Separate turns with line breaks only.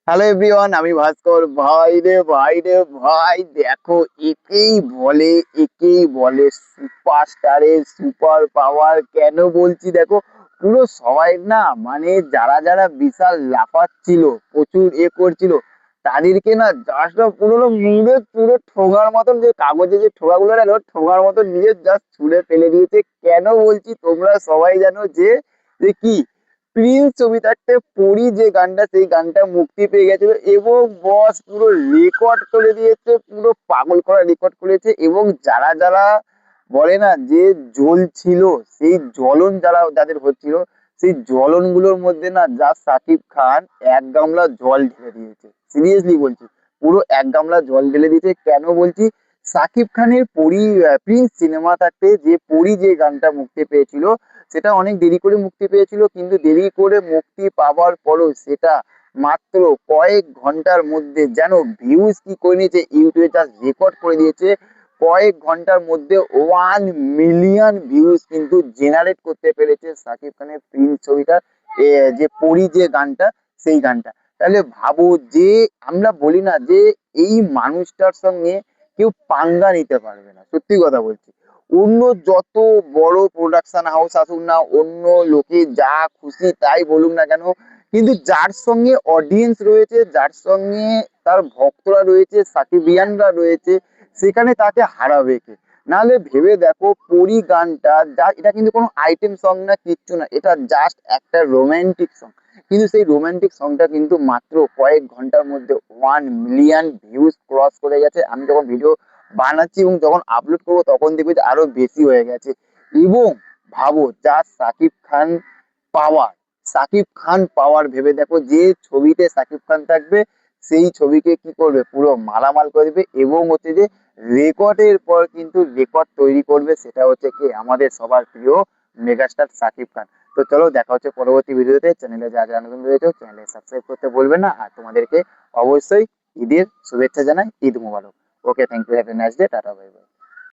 Hello everyone, আমি ভাস্কর। ভাই দেখো, একেই বলে সুপারস্টারের সুপার পাওয়ার। কেন বলছি দেখো, পুরো সবাই না, মানে যারা যারা বিশাল লাফাচ্ছিল, প্রচুর করছিল, তাদেরকে না জাস্ট পুরো মুড়ে পুরো ঠোঙার মতন, যে কাগজে যে ঠোঙাগুলো না, ঠোঙার মতন নিয়ে জাস্ট ছুঁড়ে ফেলে দিয়েছে। কেন বলছি, তোমরা সবাই জানো যে যে কি প্রিন্স ছবি থাকতে পরি যে গানটা, সেই গানটা মুক্তি পেয়ে গেছিল এবং বস পুরো রেকর্ড করে দিয়েছে, পুরো পাগল করা রেকর্ড করেছে। এবং যারা যারা বলে না যে জ্বলছিল, সেই জ্বলন যারা যাদের হচ্ছিল, সেই জ্বলন গুলোর মধ্যে না যা সাকিব খান এক গামলা জল ঢেলে দিয়েছে। সিরিয়াসলি বলছি, পুরো এক গামলা জল ঢেলে দিয়েছে। কেন বলছি, সাকিব খানের পরি প্রিন্স সিনেমা থাকতে যে পরি যে গানটা মুক্তি পেয়েছিল, সেটা অনেক দেরি করে মুক্তি পেয়েছিল, কিন্তু দেরি করে মুক্তি পাওয়ার পরও সেটা মাত্র কয়েক ঘন্টার মধ্যে যেন ভিউজ কি করে নিয়েছে, ইউটিউবে জাস্ট রেকর্ড করে দিয়েছে। কয়েক ঘন্টার মধ্যে 1 মিলিয়ন ভিউজ কিন্তু জেনারেট করতে পেরেছে সাকিব খানের প্রিন্স ছবিটা, যে পরি যে গানটা, সেই গানটা। তাহলে ভাবো যে আমরা বলি না যে এই মানুষটার সঙ্গে কেউ পাঙ্গা নিতে পারবে না, সত্যি কথা বলছি। অন্য যত বড় প্রোডাকশন হাউস আসুক না, অন্য লোকে যা খুশি তাই বলুক না কেন, কিন্তু যার সঙ্গে অডিয়েন্স রয়েছে, যার সঙ্গে তার ভক্তরা রয়েছে, সাকিবিয়ানরা রয়েছে, সেখানে তাকে হারাবে কে? নাহলে ভেবে দেখো, পরি গানটা যা, এটা কিন্তু কোনো আইটেম সং না, কিচ্ছু না, এটা জাস্ট একটা রোমান্টিক সং। কিন্তু সেই রোমান্টিক সংটা কিন্তু মাত্র কয়েক ঘন্টার মধ্যে 1 মিলিয়ন ভিউজ ক্রস করে গেছে। আমি যখন ভিডিও বানাচ্ছি এবং যখন আপলোড করবো, তখন দেখবে যে আরো বেশি হয়ে গেছে। এবং ভাবো, যা সাকিব খান পাওয়ার ভেবে দেখো, যে ছবিতে সাকিব খান থাকবে, সেই ছবিকে কি করবে, পুরো মালামাল করে দেবে। এবং হচ্ছে যে রেকর্ডের পর কিন্তু রেকর্ড তৈরি করবে, সেটা হচ্ছে কি আমাদের সবার প্রিয় মেগাস্টার সাকিব খান। তো চলো, দেখা হচ্ছে পরবর্তী ভিডিওতে। চ্যানেলে যা যা নতুন রয়েছে চ্যানেলে সাবস্ক্রাইব করতে বলবে না, আর তোমাদেরকে অবশ্যই ঈদের শুভেচ্ছা জানাই। Eid Mubarak. Okay, thank you, have a nice day, tata, bye by.